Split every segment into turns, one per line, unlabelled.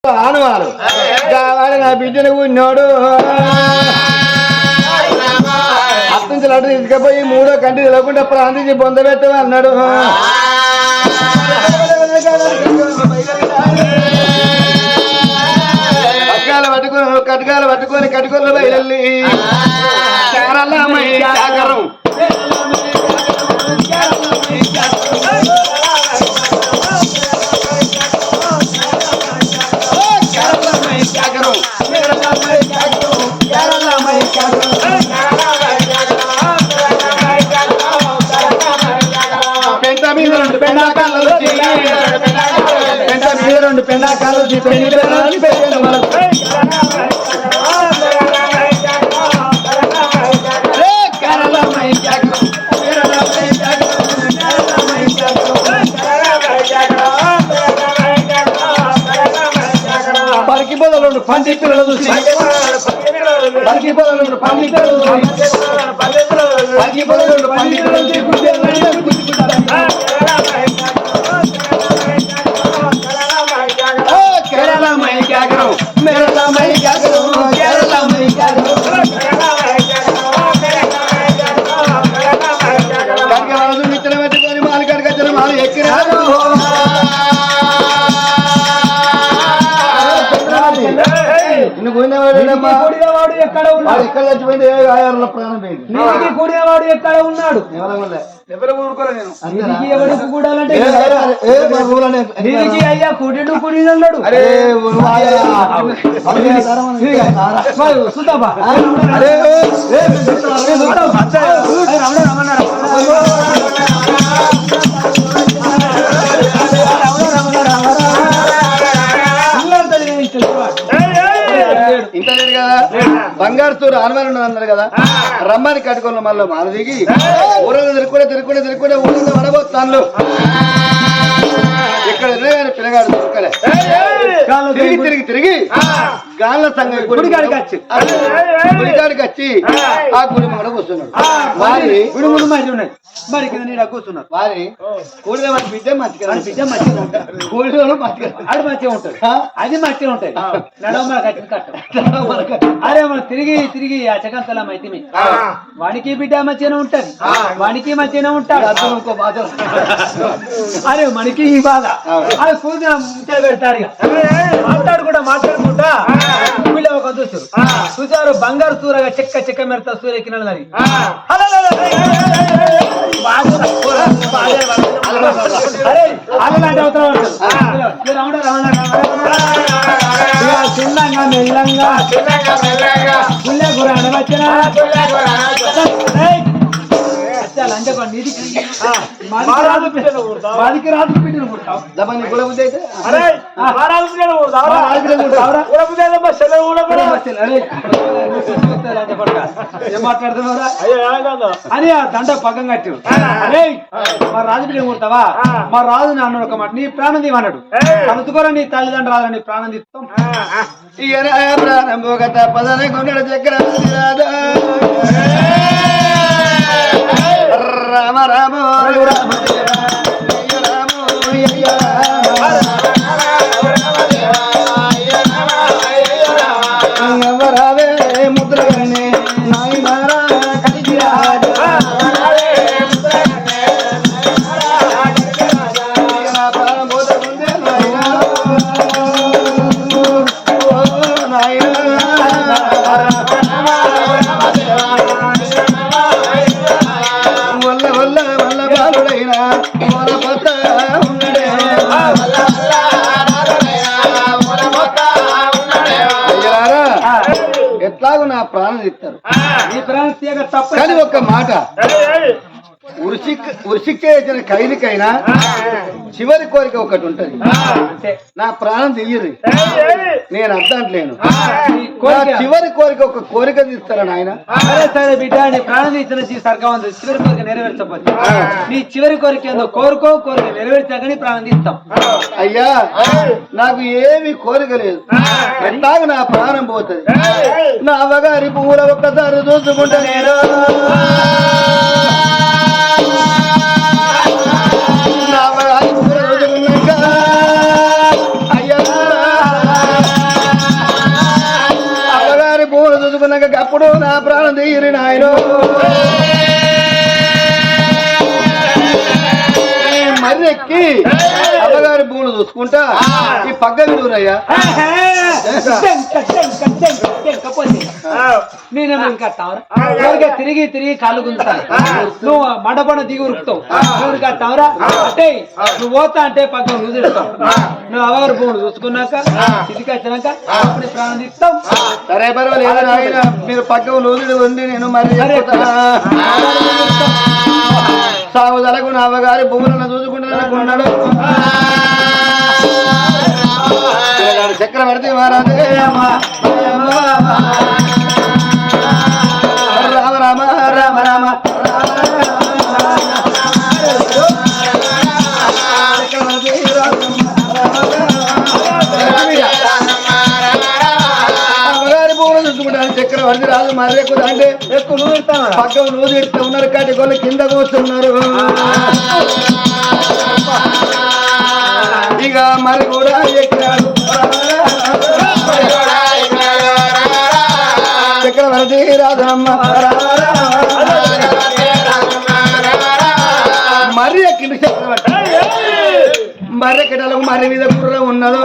ఆనవాడు వాడు నా బిడ్డను ఉన్నోడు అత్తంచి లడ్డు తీసుకపోయి మూడో కంటి తెలవకుండా ప్రాంతించి పొందబెట్టవు అన్నాడు. కట్కాలు పట్టుకొని కట్టుకొల్లో వెళ్ళి సాగరం రెండు పెండాకాలు పరికి పొదలు పంది పిల్లలు చూసి పరికి పొదలు పంది పిల్లలు పరికి పొదలు పంది పిల్లలు केरला में क्या करूं मेरा मैं क्या करूं केरला में क्या करूं करके वालों मित्र में तो माल करके चलो माल एक रात इन्हें कोई ना वाले ना कोड़ियावाडु ఎక్కడ ఉన్నాడు ఇక్కడ చచ్చిపోయింది ఆయారల ప్రాణం పోయింది నీకి కోడియావాడు ఎక్కడ ఉన్నాడు ఎవరు ఊరుకోలే నేను నీకి ఎవరికి కూడాలంటే ఏ బాబులనే నీకి అయ్యా కూడిడు కూడినన్నాడు అరే సుతాబా అరే ఏ సుతాబా రమణ రమణ ఇంత లేదు కదా బంగారుతో ఆనవాళ్ళు అన్నారు కదా రమ్మని కట్టుకోవాలి మళ్ళీ మాన దిగి ఊరలో తిరుక్కుంటే ఊళ్ళో పడబోతాను ఇక్కడ పిల్లగాడు దొరకలే తిరిగి గాళ్ళ సంగతి గుడికాడికి వచ్చి ఆ గుడి మన కూర్చున్నాడు వారి గుడి ముందు మంచి ఉన్నాయి మరి కింద నీడ కూర్చున్నారు వారి కోడిలో మన బిడ్డ మంచిగా ఉంటాడు కోడిలో అది మంచిగా ఉంటాడు అది మంచిగా ఉంటాయి నడవ మన కట్టిన కట్ట అరే మనం తిరిగి ఆ చకంతలం అయితే వానికి బిడ్డ మంచిగానే ఉంటది వానికి మంచిగానే ఉంటాడు అరే మనకి ఈ బాధ అది పూజ పెడతారు మాట్లాడుకుంటా వీళ్ళ ఒక చూసారు బంగారు సూరగా చెక్క మెరత సూర్యకిరణి అరే అలాంటి అవసరం చిన్నంగా మెల్లంగా పుల్లె గురాణ వచ్చిన మాదికి రాజు పిల్లలు ఏం మాట్లాడుతున్నారా అని ఆ దండ పక్కం కట్టి అరే మా రాజు పిల్లలు కొడతావా మా రాజు అన్నాడు ఒక మాట నీ ప్రాణం తీవన్నాడు కలుసుకోరా నీ తల్లిదండ్రులు రాదు నీ ప్రాణం తీస్తాం ప్రాణం పదనే కొన్నాడు చక్ర రామ రామ రామ ఎవరావే ముద్రగనే నాయనారా కలిగి ఎట్లాగో నా ప్రాణం ఇస్తారు ఈ ప్రాణం తీయక తప్ప కానీ ఒక్క మాట ఉరిశిక్ష చేసిన ఖైదీకైనా చివరి కోరిక ఒకటి ఉంటది నా ప్రాణం తీయదు నేను అర్థంట్లేను చివరి కోరిక ఒక కోరిక తీస్తారా నాయన సరే బిడ్డ నీ ప్రాణం తీసిన సర్గం చివరి కోరిక నెరవేర్చబోద్దు నీ చివరి కోరిక ఏందో కోరిక నెరవేర్చాకని ప్రాణం తీస్తాం అయ్యా నాకు ఏమి కోరిక లేదు ఎట్లాగ నా ప్రాణం పోతుంది నా అవగారి పువ్వుల ఒక్కసారి చూసుకుంటా నేను అయ్యా అప్పుడు నా ప్రాణం తీయని నాయనో మర్రెక్కి అమ్మగారి భూములు చూసుకుంటా ఈ పగ్గ విలువరయ్యా
నేనేమో ఇంకా తిరిగి తిరిగి కాళ్ళు గుంజుతాయి నువ్వు మండపడ దిగి ఉరుకుతావు నువ్వు కట్టావురా అంటే నువ్వు పోతా అంటే పక్కన నువ్వు తిడతావు నువ్వు అమ్మగారి భూములు చూసుకున్నాక ఇంటికి వచ్చినాక అప్పుడు ప్రాణం తీస్తావు
సరే పర్వాలేదు ఆయన మీరు పక్క నూదుడు ఉండి నేను మరి సాగుదలకు నా అవ్వగారి భూములను చూసుకుంటున్నాడు చక్రవర్తి మహారాజే రామ రామ రామ రామ అమ్మగారి భూములు చూసుకుంటాను చక్రవర్తి రాజు మర్రెక్కు అంటే ఎక్కువ నూదిస్తాను పక్క నూదిడుతూ ఉన్నారు కాటి గొల్ల కింద కూర్చున్నారు ఇక మరి కూడా ఎక్కాడు చక్రవర్తి రాజమ్మ మరి ఎక్కింది చక్రవర్తి మరి ఎక్కడానికి మరి మీద గుర్రం ఉన్నదో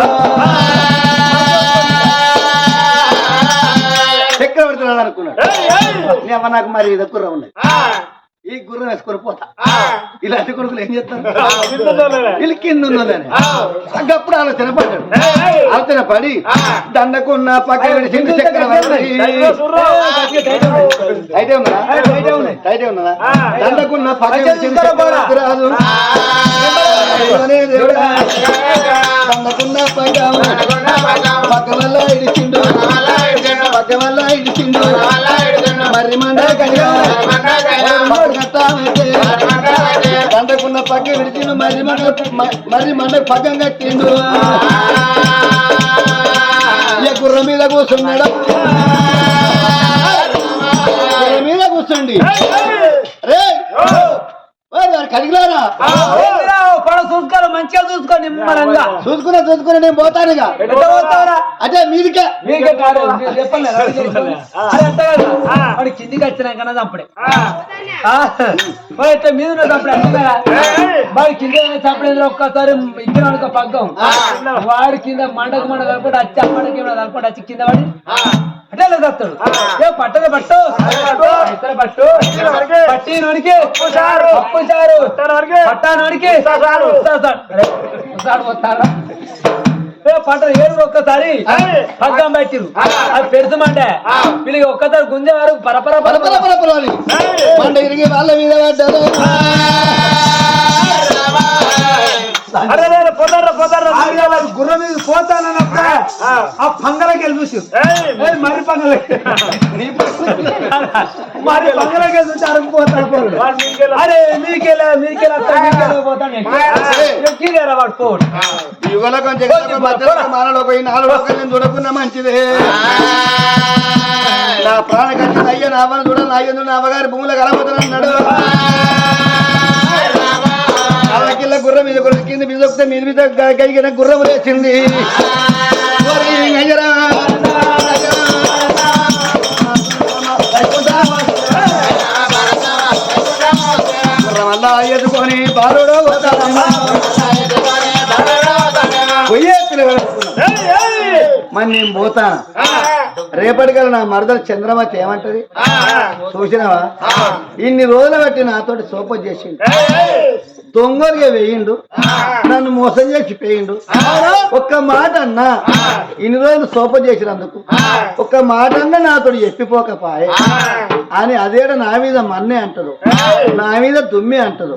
చక్రవర్తి రాదనుకున్నాడు నాకు మరి మీద గుర్రం ఉన్నది ఈ గుర్రం వేసుకొని పోతా ఇలాంటి కొడుకులు ఏం చేస్తారు వీళ్ళు కింద ఉన్నదని అప్పుడు ఆలోచన పడ్డాడు ఆలోచన పడి దండకున్న పక్క విడిచింది చక్రవర్తి అయితే ఉన్నదా దండకున్న పక్క విడిచింది చక్రవర్తి రాజు దండకున్న పక్క వల్ల ఇడిచిండు పక్క వల్ల ఇడిచిండు మరి మండ దండకున్న పక్క విడిచిండు మరి మండ పక్కం కట్టిండు గుర్రం మీద కూర్చున్నాడు గుర్రం మీద కూర్చోండి రే కడిగిలారా
చూసుకోవాలి మంచిగా చూసుకో నిమ్మరంగా
చూసుకుని నేను పోతానుగా అదే మీదికే
వాడు కిందికి వచ్చినాక చంపడే ఇట్లా మీద చంపడే వాడు కింద చంపడేది ఒక్కసారి ఇచ్చిన పగ్గం వాడు కింద మండకు మండ కలుపుకుంటే వచ్చి అమ్మడికి కలుపుకుంటే వచ్చి కింద వాడి అట్లా చస్తాడు ఏ పట్టదు పట్టు పట్టు పట్టి నోడికి పప్పు చారు పట్టా నోడికి వస్తాడా పంటలు ఏడు ఒక్కసారి పగ్గం పెట్టిరు అది పెడుతుమంటే వీళ్ళకి ఒక్కసారి గుంజేవారు పరపర
పంట ఇరిగి వాళ్ళ మీద పడ్డారు
గుర్రం మీద పోతానన్నప్పుడే ఆ పంగలకి వెళ్ళి మరి పంగలకి మరి పంగలకి వెళ్ళి అరగిపోతాడు అరే మీకెళ్ళి పోతాడు వాడు పోడు
యుగలో కొంచెం మనలో పోయి 4 రోజులు నేను చూడకున్నా మంచిదే నా ప్రాణ కట్టిన అయ్య నా అవ్వను చూడాలి నా అయ్య నా అవ్వగారి భూములు కలబోతానన్నాడు కింద గుర్రం మీద కింద మీద వస్తే మీద మీద కలిగిన గుర్రం లేచింది గుర్రం అలా ఎదుకొని బాలుడో మరి నేను పోతాను రేపటికల్లా నా మరదలు చంద్రమతి ఏమంటది చూసినావా ఇన్ని రోజులు బట్టి నాతోటి సోప చేసిండు దొంగలుగా వేయిండు నన్ను మోసం చేసి పోయిండు ఒక్క మాట అన్నా ఇన్ని రోజులు సోప చేసినందుకు ఒక్క మాట అన్నా నాతో చెప్పిపోకపాయే అని అదేడ నా మీద మన్నే అంటదు నా మీద దుమ్మే అంటదు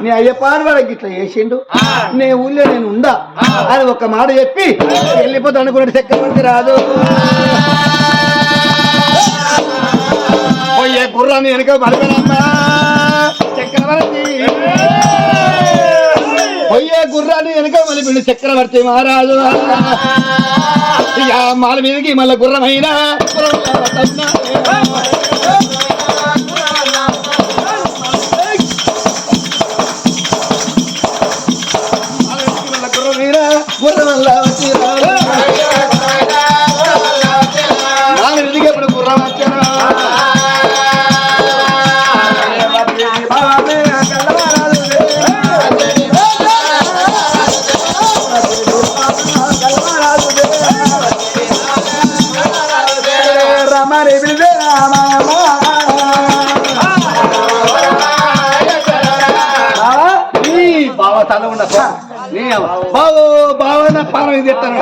నీ అయ్యపాడు వాడికి ఇట్లా చేసిండు నీ ఊళ్ళో నేను ఉండా అని ఒక్క మాట చెప్పి వెళ్ళిపోతా అనుకున్నాడు చక్రవర్తి రాదు పోయే గుర్రాన్ని వెనుక పడిపోయినమ్మా చక్రవర్తి పోయే గుర్రాన్ని వెనుక మళ్ళీ చక్రవర్తి మహారాజు ఇక మాల మీదకి మళ్ళీ గుర్రమైనా గుర్రమల్లా వచ్చి ఎప్పుడు గుర్రం వచ్చాను బావో బావ నా పానం ఇది ఎత్తాను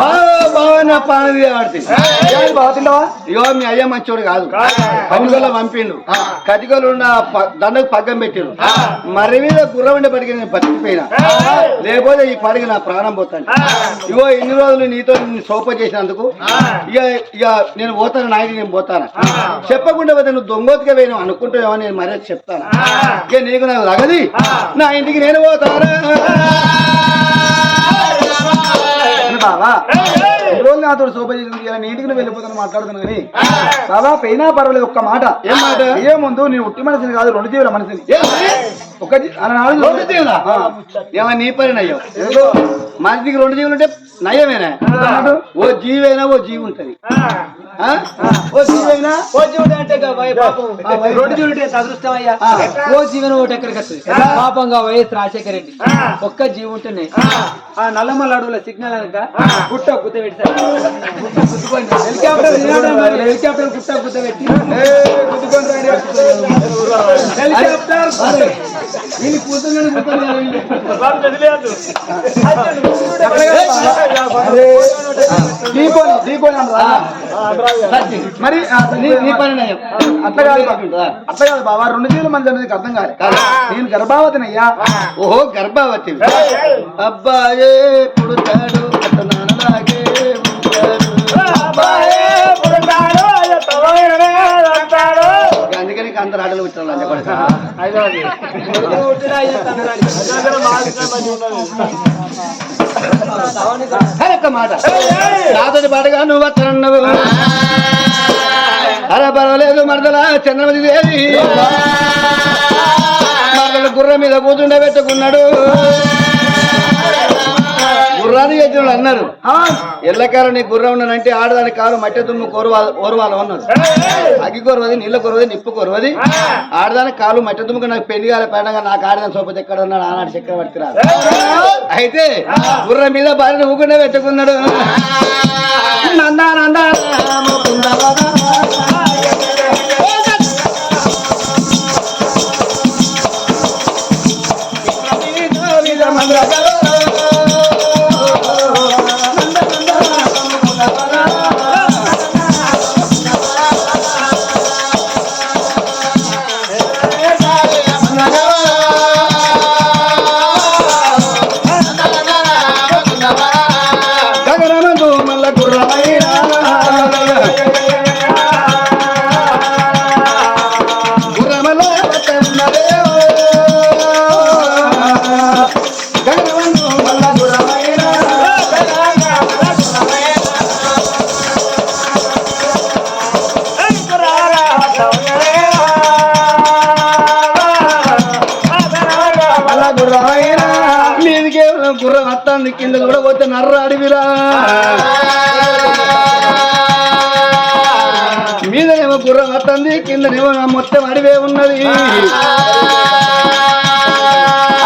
బావో నా పానం ఇది పడుతుంది ఇగో మీ అయ్య మంచోడు కాదు పనిగొల్ల పంపిండు కటికలు ఉన్న దండకు పగ్గం పెట్టిరు మరి మీద గుర్రవండి పడికి నేను బతికిపోయినా లేకపోతే ఈ పడికి నా ప్రాణం పోతాను ఇగో ఇన్ని రోజులు నీతో సోప చేసినందుకు ఇక ఇక నేను పోతాను నాయకి నేను పోతాను చెప్పకుండా పోతే నువ్వు దొంగోతిగా పోయినావు అనుకుంటావేమో నేను మరీ చెప్తాను ఇక నీకు నాకు తగది నా ఇంటికి నేను పోతాను బాబా రోజు నాతో సోప చేసింది నీ ఇంటికి నువ్వు వెళ్ళిపోతాను మాట్లాడుతున్నాను కానీ బాబా పోయినా పర్వాలేదు ఒక్క మాట ఏం మాట ఏ ముందు నేను ఉట్టి మనిషిని కాదు రెండు జీవుల మనిషిని ఒక రెండు జీవులా ఏమన్నా నీ పని నయ్యం మనిషికి రెండు జీవులు ఉంటే నయ్యమేనా ఓ జీవైనా ఓ జీవి ఉంటది ఓ జీవైనా ఓ జీవుడు అంటే రెండు జీవులు అదృష్టం అయ్యా ఓ జీవన ఒకటి ఎక్కడికి వస్తుంది పాపంగా వైఎస్ రాజశేఖర రెడ్డి ఒక్క జీవి ఉంటేనే ఆ నల్లమల్ల అడవుల సిగ్నల్ అనక గుట్ట గుత్త పెట్టి హెలికాప్టర్ హెలికాప్టర్ గుట్ట గుత్త పెట్టి హెలికాప్టర్ మరి అట్లా కాదు బాబా రెండు జీవులు మంది అనేది అర్థం కాదు నేను గర్భావతిని అయ్యా ఓహో గర్భావతి అబ్బాయే పుడతాడు నాన్నలాగే అందుకని అందరు ఆటలు కూర్చోవాలి మాట నాతోటి పాటగా నువ్వు వస్తున్నావు అలా పర్వాలేదు మరదలా చంద్రమతి దేవి మరదలు గుర్రం మీద కూర్చుండే పెట్టుకున్నాడు గుర్రాన్ని ఎత్తిన అన్నారు ఎల్లకాలం నీ గుర్రం ఉన్నానంటే ఆడదాని కాలు మట్టి దుమ్ము ఓరువాలం అన్నారు అగ్గి కొరవది నీళ్ళ కొరవది నిప్పు కొరవది ఆడదాని కాలు మట్టి దుమ్ముకు నాకు పెళ్లి కాలే పడగా నాకు ఆడదాని సోపతి ఎక్కడ ఉన్నాడు ఆనాడు చక్రవర్తి రాదు అయితే గుర్రం మీద భార్యను ఊకుండా పెట్టుకున్నాడు నందా నందా గుర్రం అత్తాన్ని కింద కూడా పోతే నర్ర అడివిరా మీదనేమో గుర్రం అత్తంది కిందనేమో మొత్తం అడివే ఉన్నది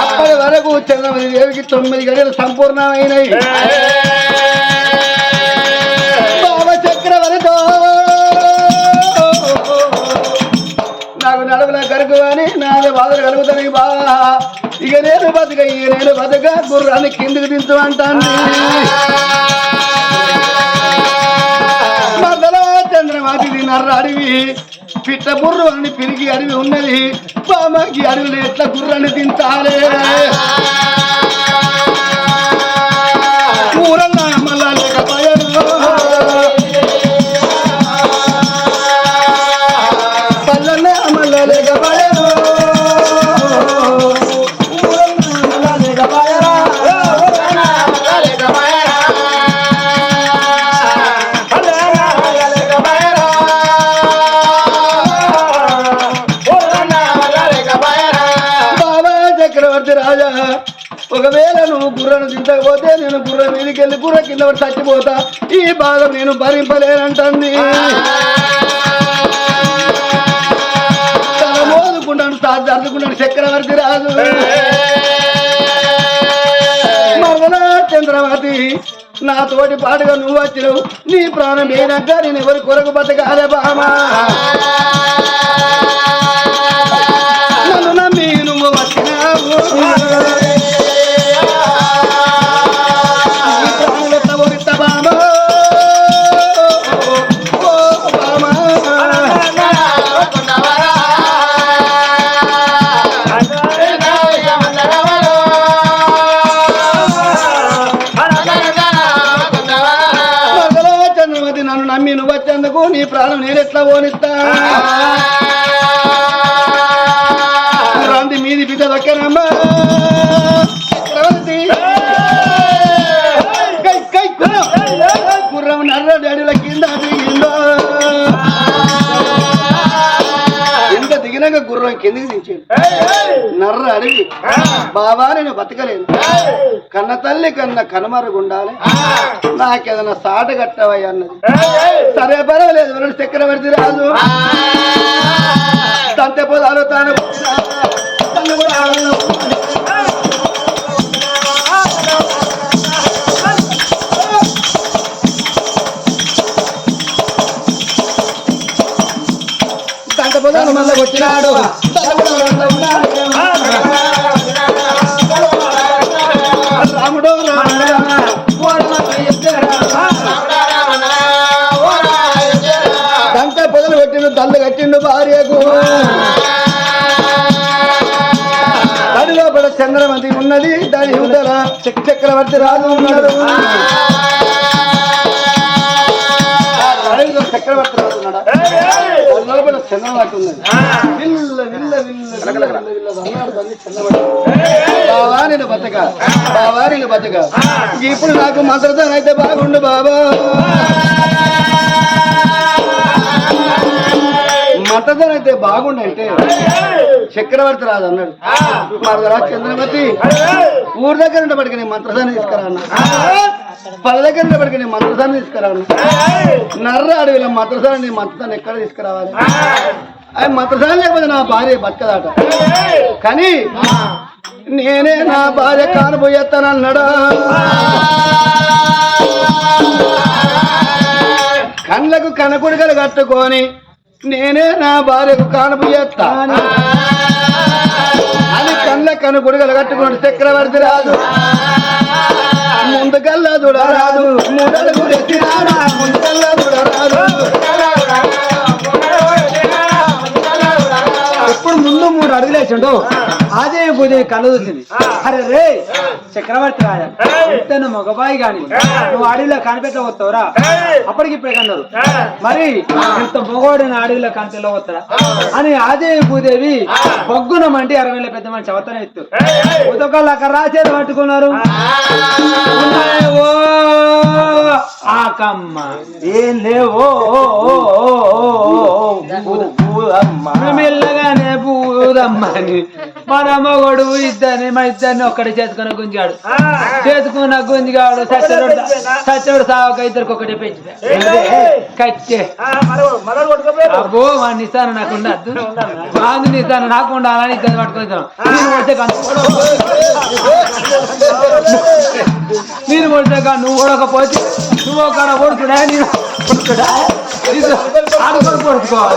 అప్పటి వరకు చంద్రమతి దేవికి 9 గడియలు సంపూర్ణమైనవి బాబా చక్రవర్తి నాకు నడుముల కరుకు అని నాలుగు బాధలు కలుగుతాయి బాగా ఇక నేను బతుక గుర్రాన్ని కిందికి దించు అంటాను మరదలా చంద్రమాతి నర్ర అడివి పిట్ట బుర్రు అని పిరిగి అడివి ఉన్నది బామకి అడవిలో ఎట్లా గుర్రాన్ని దించాలి ఊరన్నా మళ్ళా లేకపోయాడు పల్లన్నా మళ్ళా లేకపోయాడు రాజా ఒకవేళ నువ్వు గుర్రను దించకపోతే నేను గుర్రం మీదకి వెళ్ళి గుర్ర కింద పడి చచ్చిపోతా ఈ బాధ నేను భరింపలేనంటుంది తన మోదుకుంటాను సాధ్యకుంటాను చక్రవర్తి రాజు మరలా చంద్రమతి నా తోటి పాటుగా నువ్వు వచ్చినావు నీ ప్రాణం ఏనాక నేను ఎవరి కొరకు బతకాలే బామా నన్ను నమ్మి నువ్వు వచ్చినావు చెప్పు నీ ప్రాణం నేను ఎట్లా పోనిస్తా రంది మీది బిడ్డ దక్కనమ్మా గుర్రం నర్ర డాడీల కింద దిగిందో ఎంత దిగినాక గుర్రం కిందికి దించాడు నర్ర అడిగి బాబా నేను బతకలేను కన్న తల్లి కన్న కనుమరుగుండాలి నాకేదన్నా సాట కట్టవయ్య అన్నది సరే పర్వాలేదు ఎవరు చక్రవర్తి రాదు తంతె పొదాలు తాను పొదాలు మళ్ళీ వచ్చినాడు రాముడు దంట పొదలు పెట్టిండు దళ్ళు కట్టిండు భార్యకు దాని లోపల చంద్రమతి ఉన్నది దాని యువతల చక్రవర్తి రాజు ఉన్నాడు చక్రవర్తి రాజు ఉన్నాడా దాని లోపల చంద్రమతి ఉన్నది విల్ల విల్ల విల్ల అన్నాడు దాన్ని చంద్రమతి బావా నేను బతక బావా నేను బతక ఇప్పుడు నాకు మంత్రదానం అయితే బాగుండు బాబా మంత్రదానం అయితే బాగుండంటే చక్రవర్తి రాదు అన్నాడు మరదరా చంద్రమతి ఊరి దగ్గర ఉండబడికి నేను మంత్రదానం తీసుకురా అన్న పల దగ్గర ఉండబడికి నేను మంత్రదానం తీసుకురా అన్న నర్ర అడవిలో మంత్రదానం నీ మంత్రదానం ఎక్కడ తీసుకురావాలి అది మంత్రదానం లేకపోతే నా భార్య బతకదాట కానీ నేనే నా భార్య కానుపోయేస్తానన్నాడా కళ్ళకు కనకుడికలు కట్టుకొని నేనే నా భార్యకు కానుపోయేస్తా అని కళ్ళ కనుకుడికలు కట్టుకున్నాడు చక్రవర్తి రాదు ముందుకల్లా చూడరాదు ముందడుగు ఎత్తినాడా ముందుకల్లా చూడరాదు ఎప్పుడు ముందు 3 అడుగులు వేసిండు అదే పూజ కళ్ళు చూసింది అరే రే చక్రవర్తి రాజా ఎంత మగబాయి గాని నువ్వు అడవిలో కనిపెట్ట వస్తావురా అప్పటికి ఇప్పుడే కన్నారు మరి ఇంత మగవాడిన అడవిలో కనిపెట్ట వస్తారా అని అదే భూదేవి బొగ్గునమంటే 60 పెద్ద మనిషి అవతనే ఎత్తు ఉదకళ్ళు అక్కడ రాసేది పట్టుకున్నారు ఆకమ్మ ఏం లేవో మెల్లగానే పూదమ్మని మన మొగడు మా ఇద్దరిని ఒక్కటి చేసుకున్న గుంజాడు చేసుకున్న గుంజిగాడు సచ్చోడు సావక ఇద్దరికి ఒకటే పెంచి కచ్చే అబ్బో మా నిస్తాను నాకు ఉండద్దు బాగు నిస్తాను నాకు ఉండాలని ఇద్దరు పట్టుకుంటాను నేను కొడితే నువ్వు కొడకపోతే నువ్వు ఒక కొడుకుడా నేను ఆడుకొని కొడుకోవాలి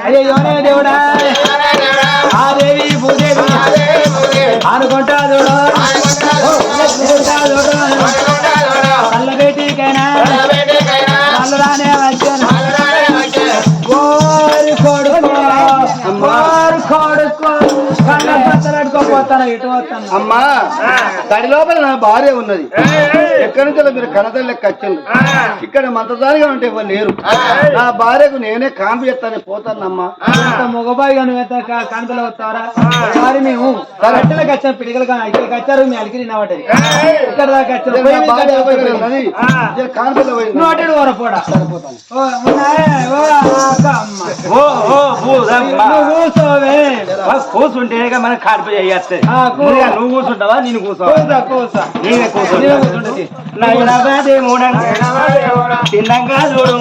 అయ్యోనే దేవుడా ఆ దేవి భూదేవి అనుకుంటా చూడు కళ్ళ బేటీకైనా కళ్ళు రానే వచ్చాను కొడుకు కళ్ళ పచ్చలాడుకోపోతాను ఇటు వస్తాను అమ్మా దాని లోపల నా భార్య ఉన్నది ఎక్కడి నుంచి మీరు కనతల్లి వచ్చింది ఇక్కడ మంతదారిగా ఉంటే ఎవరు లేరు నా భార్యకు నేనే కాంపి చేస్తాను పోతానమ్మా మగబాయిగా నువ్వు కనతలు వస్తారా మరి మేము కట్టెలకు వచ్చాం పిడికలు ఇక్కడికి వచ్చారు మీ అలికి నిన్నవాటది ఇక్కడ దాకా వచ్చారు వరపోడా కూర్చోవే కూర్చుంటే మనకు కాడిపోయి అయ్యేస్తాయి నువ్వు కూర్చుంటావా నేను కూర్చోవా నేనే కూర్చోండి తిన్నాక చూడు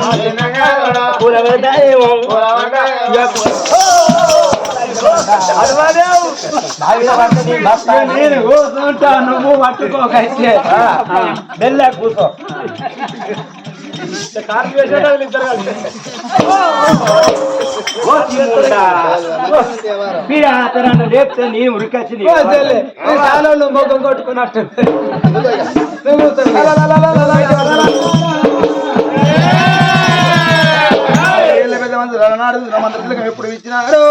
నేను కూర్చుంటా నువ్వు పట్టుకోకైతే వెళ్ళా కూర్చో లేపితే నీ ఉరికొచ్చి మొగ్గం కొట్టుకున్నట్టు ఎప్పుడు ఇచ్చినారు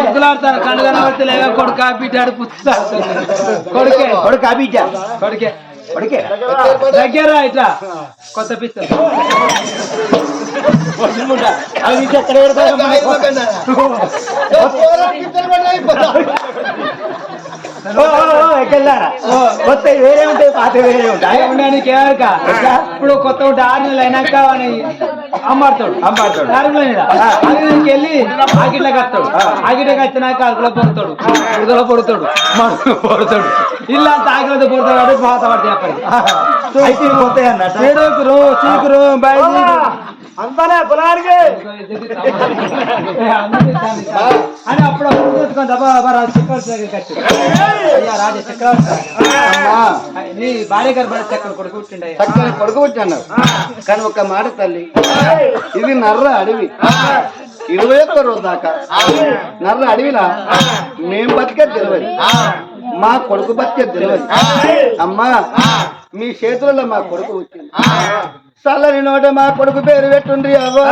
ఎందులాడతాను కళ్ళు కనబడితే లేక కొడుకు బిడ్డాడు పుస్తాడు కొడుకే
కొడుకా బిడ్డ
కొడుకే
కొడుకే
దగ్గర ఇట్లా కొత్త పిస్తలు
అవి ఎక్కడ పెడతారు కొత్త వేరే ఉంటాయి పాత వేరే ఉంటాయి
ఉండడానికి ఏమక ఇప్పుడు కొత్త ఉంటే 6 నెలలు అయినాక అమ్మాడుతాడు వెళ్ళి ఆకిట్లకి వస్తాడు ఆకిట్లకి వచ్చినాక అదులో పొడుతాడు ఉడుదలో పొడుతాడు పొడుతాడు ఇల్లు అంత ఆకిలతో పొడుతాడు కాబట్టి పాత పడితే అప్పటికి
అయితే పోతాయి అన్నట్టు
చీకురు చీకురు బయట
అంతానే పొలానికి
అని అప్పుడు రాజా చక్రవర్తి నీ భార్య గారు బడి చక్కెర కొడుకు పుట్టిండే
చక్కని కొడుకు పుట్టిన్నారు కానీ ఒక మాట తల్లి ఇది నర్ర అడవి 21 రోజు దాకా నర్ర అడవిలా మేం బతికేది తెలియదు మా కొడుకు బతికేది తెలియదు అమ్మా మీ చేతులలో మా కొడుకు వచ్చింది చల్లని నోట మా కొడుకు పేరు పెట్టుండ్రి అవ్వా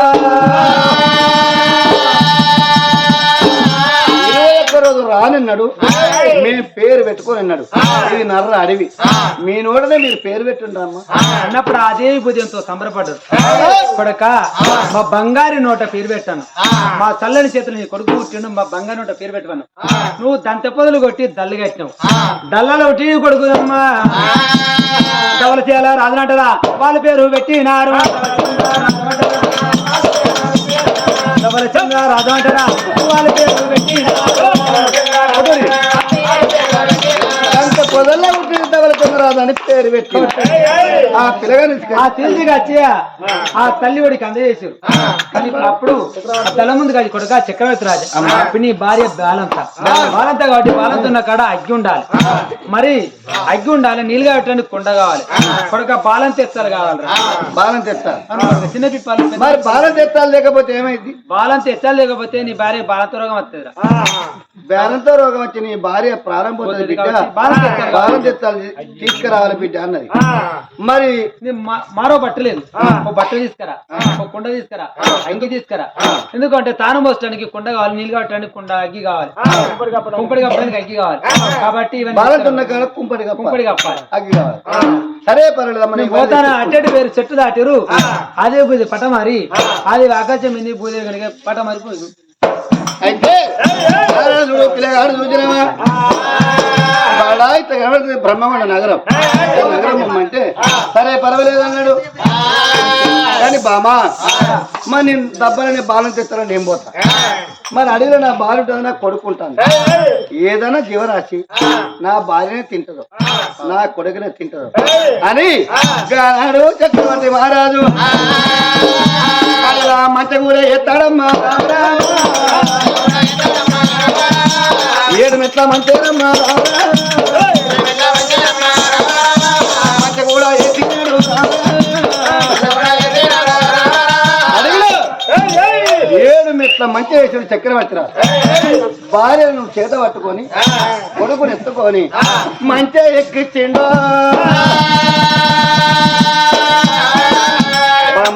21 రోజు రానన్నాడు మేము పేరు పెట్టుకొని అన్నాడు ఇది నర్ర అడవి మీ నోటనే మీరు పేరు పెట్టుండ్రమ్మా
అన్నప్పుడు అదే బుద్ధితో సంబరపడ్డారు కొడక మా బంగారి నోట పేరు పెట్టాను మా చల్లని చేతులు నీ కొడుకు పుట్టిండు మా బంగారి నోట పేరు పెట్టాను నువ్వు దంత పొదలు కొట్టి దల్లు కట్టినావు దల్లలో ఒకటి కొడుకు అమ్మా డబల్ చేయాలా రాజనంటరా వాళ్ళ పేరు పెట్టినారు డబల్ చంద్ర రాజు అంటారా వాళ్ళ పేరు పెట్టినారు
అంత పొదల్లో పుట్టిన డబల్ చంద్రరాజు అని పేరు పెట్టి ఆ పిల్లగాని
ఆ తెలిసిగా వచ్చి ఆ తల్లి వాడికి అందజేసారు కానీ అప్పుడు తల ముందు కాదు కొడుక చక్రవర్తి రాజు అప్పుడు నీ భార్య బాలంత కాబట్టి బాలంత ఉన్న కాడ అగ్గి ఉండాలి మరి అగ్గి ఉండాలి నీళ్ళుగా పెట్టడానికి కుండ కావాలి కొడుక బాలం తెస్తారు కావాలి
బాలం తెస్తారు
చిన్న పిప్పాలు
మరి బాలం తెచ్చాలి లేకపోతే ఏమైంది
బాలం తెచ్చాలి లేకపోతే నీ భార్య బాలంతో రోగం వస్తుంది
బేరంతో రోగం వచ్చి నీ భార్య ప్రారంభం బిడ్డ బాలం తెచ్చాలి తీసుకురావాలి బిడ్డ అన్నది మరి
మారో బట్టలేదు ఓ బట్టలు తీసుకురా ఓ కుండ తీసుకురా అంగి తీసుకురా ఎందుకంటే తాను మోసడానికి కుండ కావాలి నీళ్ళు కట్టడానికి కుండ అగ్గి కావాలి కుంపడి కప్పడానికి అగ్గి కావాలి కాబట్టి కుంపడి కప్పాలి
అగ్గి కావాలి సరే పర్వాలేదు
పోతాను అట్టేటి పేరు చెట్టు దాటిరు అదే బూది పటమారి అది ఆకాశం మింది బూదే కనుక పటమారిపోయి
అయితే పిల్లగాడు చూసినావా బ్రహ్మకొండ నగరం అంటే సరే పర్వాలేదు అన్నాడు కానీ బామా మరి నేను దెబ్బలని బాలం తెస్తానని ఏం పోతా మరి అడిగిన నా బాలుంటుంది నాకు కొడుకుంటాను ఏదైనా జీవరాశి నా భార్యనే తింటదు నా కొడుకునే తింటదు అని గాడు చక్రవర్తి మహారాజు మంచం కూడా ఎత్తాడమ్మా 7 మెట్ల మంచేనమ్మా మంచం కూడా ఎత్తినాడు అడిగిన 7 మెట్ల మంచి వేసిన చక్రవర్తి భార్యను చేత పట్టుకొని కొడుకుని ఎత్తుకొని మంచి ఎక్కిచ్చిండు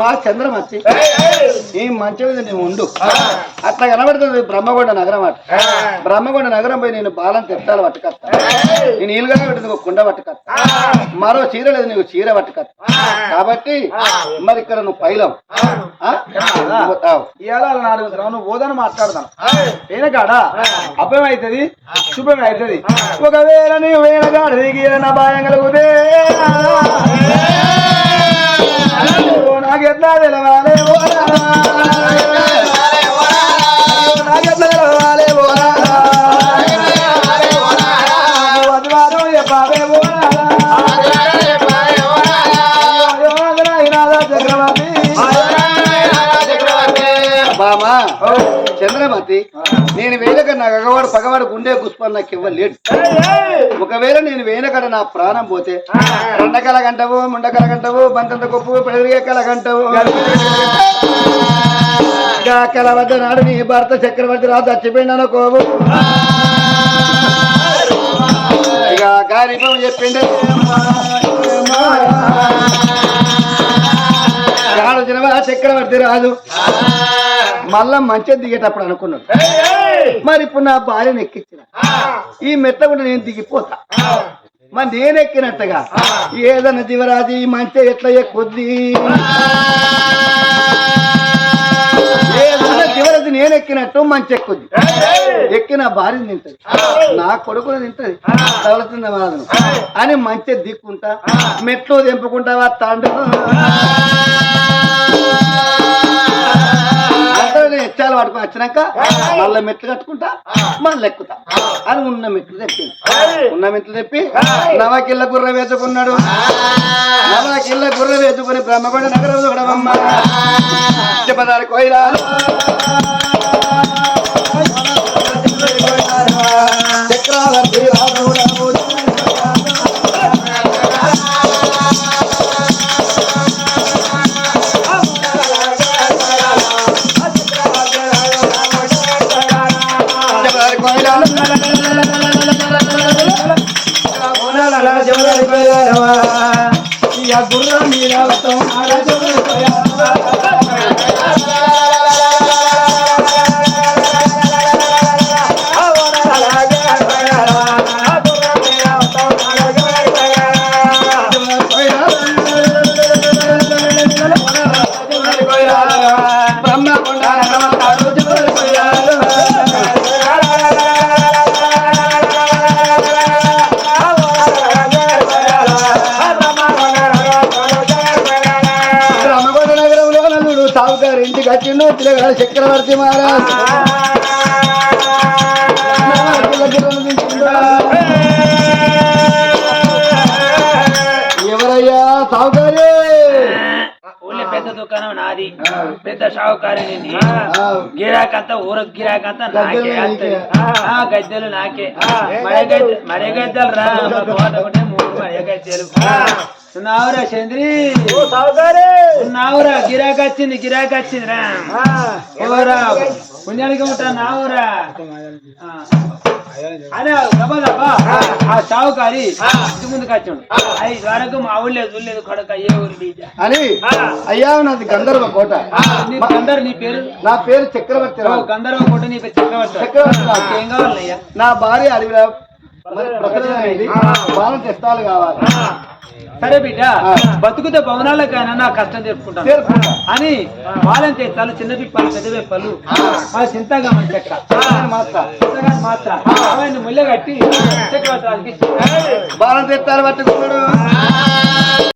మా చంద్రం వచ్చి ఈ మంచి మీద నువ్వు ఉండు అట్లా కనబడుతుంది బ్రహ్మకొండ నగరం అట బ్రహ్మకొండ నగరం పోయి నేను బాలం తెట్టాలు పట్టుకొస్తా నేను నీళ్ళుగా పెట్టింది ఒక కుండ పట్టుకొస్తా మరో చీర లేదు నీకు చీర పట్టుకొస్తా కాబట్టి మరి ఇక్కడ నువ్వు పైలం
నువ్వు ఓదని మాట్లాడదాం ఏన కాడా అభయం అవుతుంది శుభం అవుతుంది ఒకవేళ నీవు వేణగాడు దిగిన నా భయం కలుగుదే నాకెట్లా తెలవాలే నాకెట్లా తెలవాలే అదివారం చెప్పావే
చంద్రమతి నేను వేయక నా గగవాడు పగవాడు గుండె గుస్పని నాకు ఇవ్వలేడు. ఒకవేళ నేను వేయనకడ నా ప్రాణం పోతే రెండకల గంటవు ముండకల గంటవు బంతంత కొప్పు పెరిగేకల గంటవు కల వద్ద నాడు నీ భర్త చక్రవర్తి రాజు చచ్చిపోయిండను కోవు ఇక గారిపం చెప్పిండే జనవా చక్రవర్తి రాజు మళ్ళా మంచిగా దిగేటప్పుడు అనుకున్నాడు. మరి ఇప్పుడు నా భార్యను ఎక్కించిన ఈ మెట్ల కూడా నేను దిగిపోతా. మరి నేను ఎక్కినట్టుగా ఏదన్నా దివరాజు ఈ మంచి ఎట్లా ఎక్కుద్ది ఏదన్నా దివరాజు నేను ఎక్కినట్టు మంచి ఎక్కుద్ది. ఎక్కిన భార్యను తింటది, నా కొడుకును తింటది, తవలుతుంది మాదను అని మంచి దిక్కుంటా మెట్లు దింపుకుంటావా తాండు ఎచ్చాలు పట్టుకుని వచ్చినాక మళ్ళీ మెట్లు కట్టుకుంటా మళ్ళీ ఎక్కుతా అని ఉన్న మెట్లు తెప్పి నవకిళ్ళ గుర్ర వేసుకున్నాడు. నవకిళ్ళ గుర్ర వేసుకుని బ్రహ్మకొండ నగరం చూడవమ్మ చెప్పదారి కోయిలాలు చక్రవర్తి గుర్రం మీద ఇంటికి వచ్చిండు పిల్లగాడు చక్రవర్తి మహారాజ్ ఎవరయ్యా సావుకారి?
ఊళ్ళో పెద్ద దుకాణం నాది, పెద్ద షావుకారి గిరాకంతా ఊరకు గిరాకంతా నాకే గద్దెలు నాకే మడే గద్దెలు రా ఒకటే 3 మడే గద్దెలు నావురా చంద్రి నావురా గిరాకొచ్చింది రా పుణ్యానికి ఉంటా నావురా అనే గబా ఆ షావుకారి ఇంటి ముందుకు వచ్చాడు. 5 వరకు మా ఊళ్ళో చూడలేదు కొడక ఏ ఊరి
అని. అయ్యా నాది గంధర్వ కోట.
నీ పేరు?
నా పేరు చక్రవర్తి.
గంధర్వ కోట నీ పేరు చక్రవర్తి. ఏం కావాలయ్యా?
నా భార్య అడవిలో బాలం తెస్తాలు కావాలి.
సరే బిడ్డ బతుకుతే భవనాలకైనా నా కష్టం జరుపుకుంటాను అని బాలం తెస్తాలు చిన్న పిప్పలు పెద్ద పిప్పలు మా చింతగా మంచి చెక్క మాత్రం ముళ్ళ కట్టి చక్రవర్తి
బాలం తెస్తాలు పట్టుకున్నాడు.